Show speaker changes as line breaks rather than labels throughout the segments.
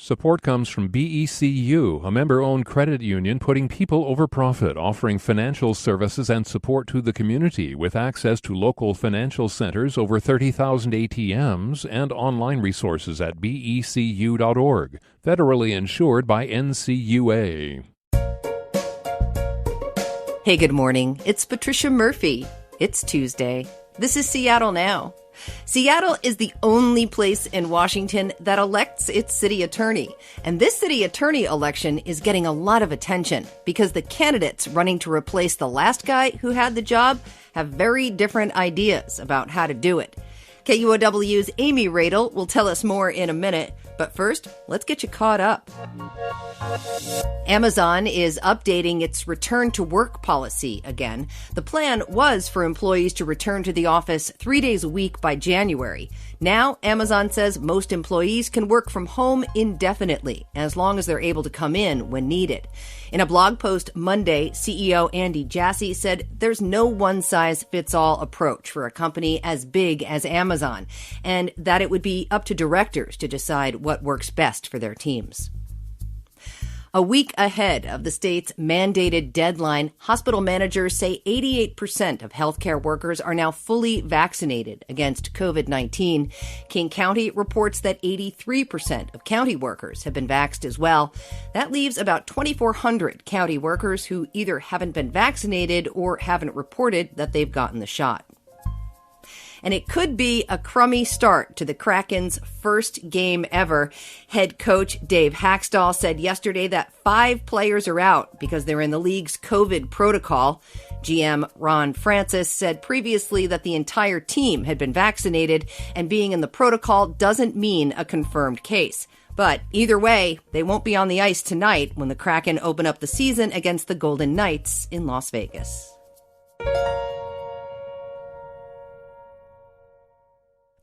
Support comes from BECU, a member-owned credit union putting people over profit, offering financial services and support to the community with access to local financial centers, over 30,000 ATMs, and online resources at becu.org. Federally insured by NCUA.
Hey, good morning. It's Patricia Murphy. It's Tuesday. This is Seattle Now. Seattle is the only place in Washington that elects its city attorney. And this city attorney election is getting a lot of attention because the candidates running to replace the last guy who had the job have very different ideas about how to do it. KUOW's Amy Radil will tell us more in a minute. But first, let's get you caught up. Amazon is updating its return to work policy again. The plan was for employees to return to the office 3 days a week by January. Now, Amazon says most employees can work from home indefinitely, as long as they're able to come in when needed. In a blog post Monday, CEO Andy Jassy said there's no one-size-fits-all approach for a company as big as Amazon, and that it would be up to directors to decide what works best for their teams. A week ahead of the state's mandated deadline, hospital managers say 88% of healthcare workers are now fully vaccinated against COVID-19. King County reports that 83% of county workers have been vaxxed as well. That leaves about 2,400 county workers who either haven't been vaccinated or haven't reported that they've gotten the shot. And it could be a crummy start to the Kraken's first game ever. Head coach Dave Haxtell said yesterday that 5 players are out because they're in the league's COVID protocol. GM Ron Francis said previously that the entire team had been vaccinated, and being in the protocol doesn't mean a confirmed case. But either way, they won't be on the ice tonight when the Kraken open up the season against the Golden Knights in Las Vegas.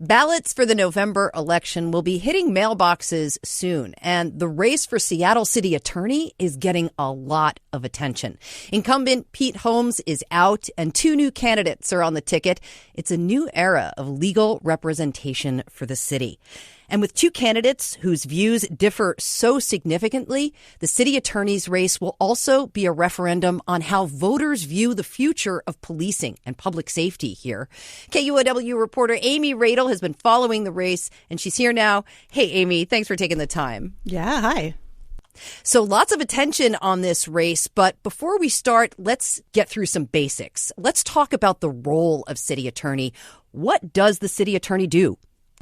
Ballots for the November election will be hitting mailboxes soon, and the race for Seattle City Attorney is getting a lot of attention. Incumbent Pete Holmes is out, and 2 new candidates are on the ticket. It's a new era of legal representation for the city. And with 2 candidates whose views differ so significantly, the city attorney's race will also be a referendum on how voters view the future of policing and public safety here. KUOW reporter Amy Radil has been following the race, and she's here now. Hey, Amy, thanks for taking the time.
Yeah, hi.
So lots of attention on this race, but before we start, let's get through some basics. Let's talk about the role of city attorney. What does the city attorney do?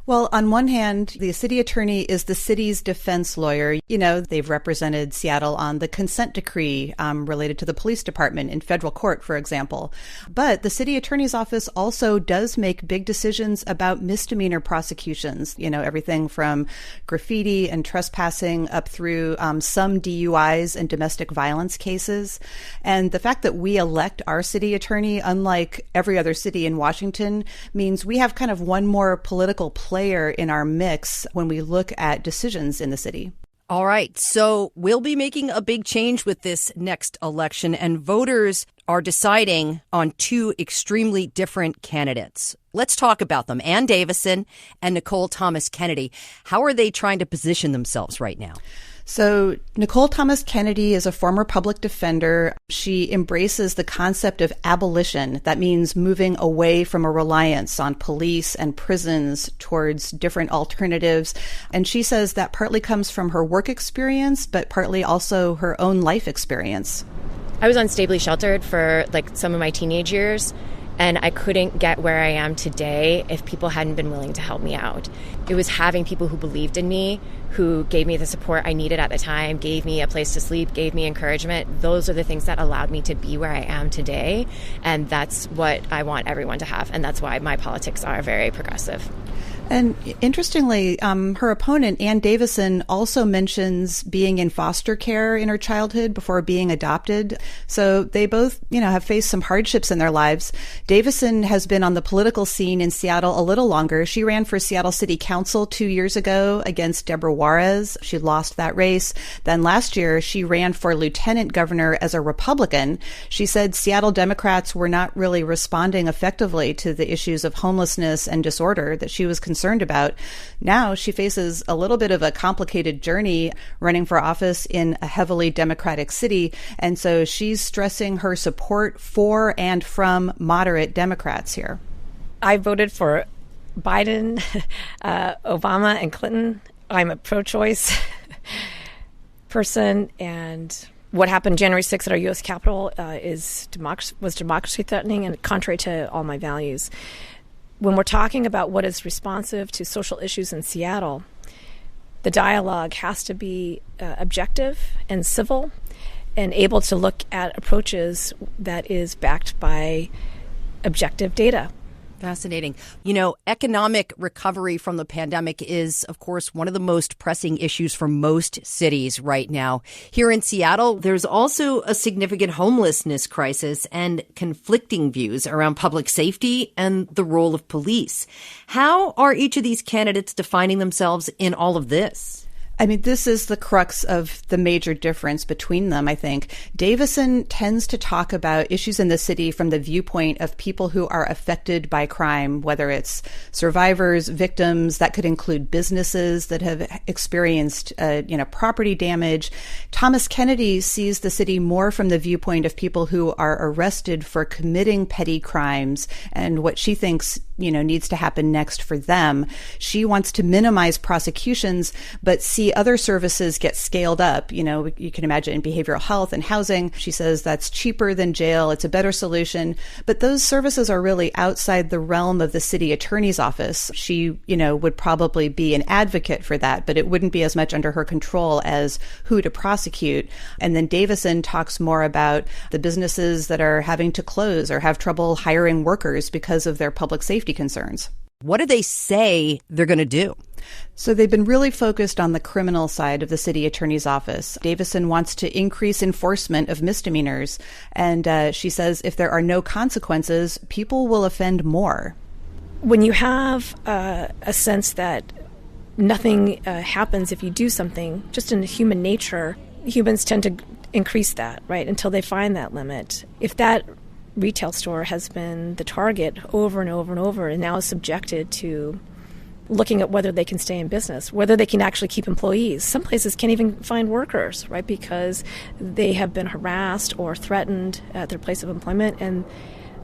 Well, on one hand, the city attorney is the city's defense lawyer. You know, they've represented Seattle on the consent decree related to the police department in federal court, for example. But the city attorney's office also does make big decisions about misdemeanor prosecutions, you know, everything from graffiti and trespassing up through some DUIs and domestic violence cases. And the fact that we elect our city attorney, unlike every other city in Washington, means we have kind of one more political player in our mix when we look at decisions in the city.
All right. So we'll be making a big change with this next election, and voters are deciding on 2 extremely different candidates. Let's talk about them. Ann Davison and Nicole Thomas Kennedy. How are they trying to position themselves right now?
So Nicole Thomas Kennedy is a former public defender. She embraces the concept of abolition. That means moving away from a reliance on police and prisons towards different alternatives. And she says that partly comes from her work experience, but partly also her own life experience.
I was unstably sheltered for some of my teenage years, and I couldn't get where I am today if people hadn't been willing to help me out. It was having people who believed in me, who gave me the support I needed at the time, gave me a place to sleep, gave me encouragement. Those are the things that allowed me to be where I am today. And that's what I want everyone to have. And that's why my politics are very progressive.
And interestingly, her opponent, Ann Davison, also mentions being in foster care in her childhood before being adopted. So they both, have faced some hardships in their lives. Davison has been on the political scene in Seattle a little longer. She ran for Seattle City Council 2 years ago against Deborah Juarez. She lost that race. Then last year, she ran for lieutenant governor as a Republican. She said Seattle Democrats were not really responding effectively to the issues of homelessness and disorder that she was concerned concerned about. Now she faces a little bit of a complicated journey running for office in a heavily Democratic city. And so she's stressing her support for and from moderate Democrats here.
I voted for Biden, Obama, and Clinton. I'm a pro-choice person, and what happened January 6th at our U.S. Capitol was democracy threatening and contrary to all my values. When we're talking about what is responsive to social issues in Seattle, the dialogue has to be objective and civil and able to look at approaches that is backed by objective data.
Fascinating. You know, economic recovery from the pandemic is, of course, one of the most pressing issues for most cities right now. Here in Seattle, there's also a significant homelessness crisis and conflicting views around public safety and the role of police. How are each of these candidates defining themselves in all of this?
I mean, this is the crux of the major difference between them, I think. Davison tends to talk about issues in the city from the viewpoint of people who are affected by crime, whether it's survivors, victims, that could include businesses that have experienced, property damage. Thomas Kennedy sees the city more from the viewpoint of people who are arrested for committing petty crimes and what she thinks, needs to happen next for them. She wants to minimize prosecutions, but see other services get scaled up. You can imagine in behavioral health and housing. She says that's cheaper than jail. It's a better solution. But those services are really outside the realm of the city attorney's office. She, would probably be an advocate for that, but it wouldn't be as much under her control as who to prosecute. And then Davison talks more about the businesses that are having to close or have trouble hiring workers because of their public safety concerns.
What do they say they're going to do?
So they've been really focused on the criminal side of the city attorney's office. Davison wants to increase enforcement of misdemeanors. And she says if there are no consequences, people will offend more.
When you have a sense that nothing happens if you do something, just in human nature, humans tend to increase that, right, until they find that limit. If that retail store has been the target over and over and over and now is subjected to looking at whether they can stay in business, whether they can actually keep employees. Some places can't even find workers, right, because they have been harassed or threatened at their place of employment. And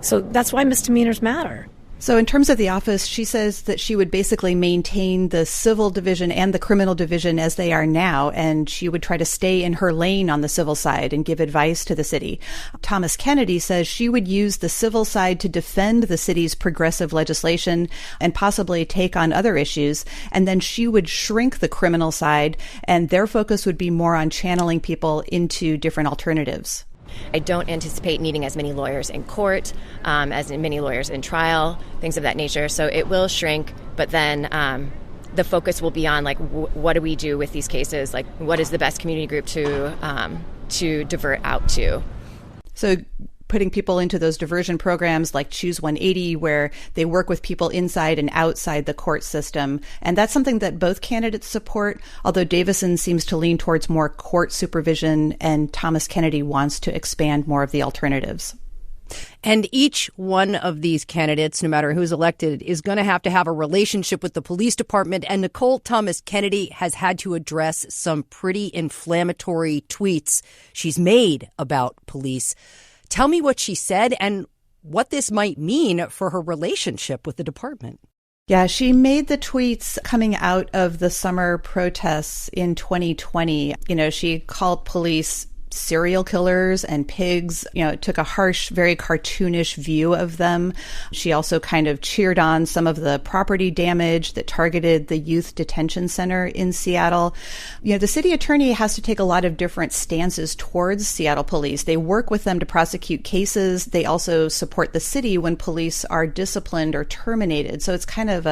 so that's why misdemeanors matter.
So in terms of the office, she says that she would basically maintain the civil division and the criminal division as they are now, and she would try to stay in her lane on the civil side and give advice to the city. Thomas Kennedy says she would use the civil side to defend the city's progressive legislation and possibly take on other issues, and then she would shrink the criminal side, and their focus would be more on channeling people into different alternatives.
I don't anticipate needing as many lawyers in court, as many lawyers in trial, things of that nature. So it will shrink, but then the focus will be on, what do we do with these cases? What is the best community group to divert out to?
So putting people into those diversion programs like Choose 180, where they work with people inside and outside the court system. And that's something that both candidates support, although Davison seems to lean towards more court supervision and Thomas Kennedy wants to expand more of the alternatives.
And each one of these candidates, no matter who's elected, is going to have a relationship with the police department. And Nicole Thomas Kennedy has had to address some pretty inflammatory tweets she's made about police. Tell me what she said and what this might mean for her relationship with the department.
Yeah, she made the tweets coming out of the summer protests in 2020. She called police serial killers and pigs, took a harsh, very cartoonish view of them. She also kind of cheered on some of the property damage that targeted the youth detention center in Seattle. The city attorney has to take a lot of different stances towards Seattle police. They work with them to prosecute cases. They also support the city when police are disciplined or terminated. So it's kind of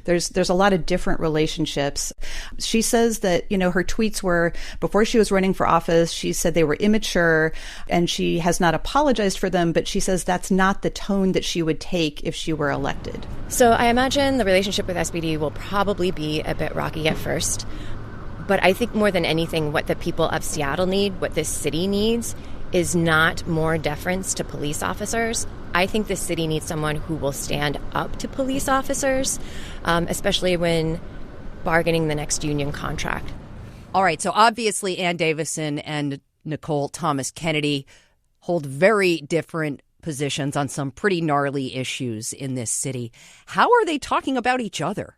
there's a lot of different relationships. She says that, her tweets were, before she was running for office, she said they were immature and she has not apologized for them, but she says that's not the tone that she would take if she were elected.
So I imagine the relationship with SPD will probably be a bit rocky at first. But I think more than anything, what the people of Seattle need, what this city needs, is not more deference to police officers. I think the city needs someone who will stand up to police officers, especially when bargaining the next union contract.
All right, so obviously Ann Davison and Nicole Thomas Kennedy hold very different positions on some pretty gnarly issues in this city. How are they talking about each other?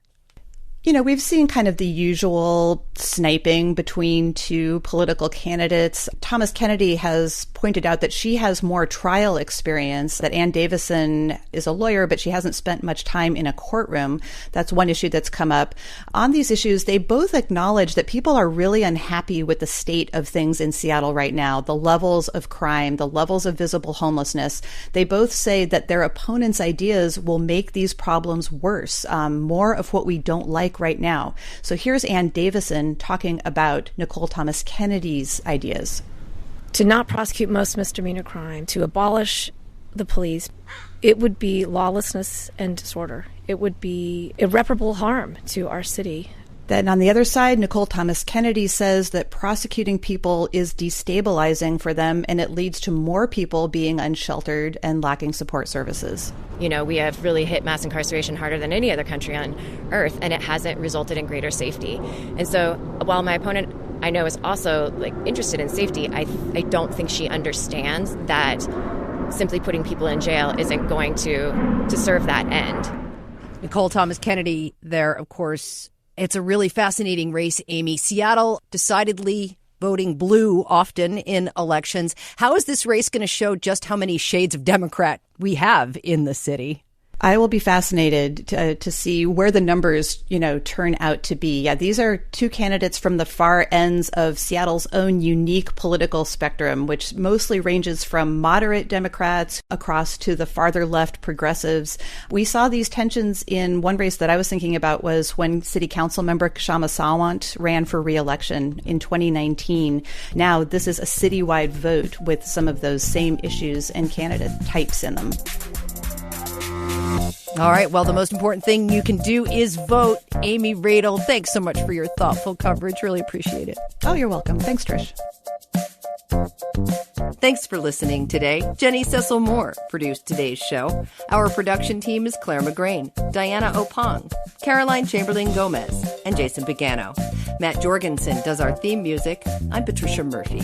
You know, we've seen kind of the usual sniping between two political candidates. Thomas Kennedy has pointed out that she has more trial experience, that Ann Davison is a lawyer, but she hasn't spent much time in a courtroom. That's one issue that's come up. On these issues, they both acknowledge that people are really unhappy with the state of things in Seattle right now, the levels of crime, the levels of visible homelessness. They both say that their opponents' ideas will make these problems worse, more of what we don't like right now. So here's Ann Davison talking about Nicole Thomas Kennedy's ideas.
To not prosecute most misdemeanor crime, to abolish the police, it would be lawlessness and disorder. It would be irreparable harm to our city.
Then on the other side, Nicole Thomas Kennedy says that prosecuting people is destabilizing for them, and it leads to more people being unsheltered and lacking support services.
You know, we have really hit mass incarceration harder than any other country on earth, and it hasn't resulted in greater safety. And so while my opponent, I know, is also interested in safety, I don't think she understands that simply putting people in jail isn't going to serve that end.
Nicole Thomas Kennedy there, of course. It's a really fascinating race, Amy. Seattle decidedly voting blue often in elections. How is this race going to show just how many shades of Democrat we have in the city?
I will be fascinated to see where the numbers, turn out to be. Yeah, these are two candidates from the far ends of Seattle's own unique political spectrum, which mostly ranges from moderate Democrats across to the farther left progressives. We saw these tensions in one race that I was thinking about was when City Council member Kshama Sawant ran for re-election in 2019. Now, this is a citywide vote with some of those same issues and candidate types in them.
All right. Well, the most important thing you can do is vote. Amy Radil, thanks so much for your thoughtful coverage. Really appreciate it.
Oh, you're welcome. Thanks, Trish.
Thanks for listening today. Jenny Cecil Moore produced today's show. Our production team is Clare McGrane, Diana Opong, Caroline Chamberlain Gomez, and Jason Pagano. Matt Jorgensen does our theme music. I'm Patricia Murphy.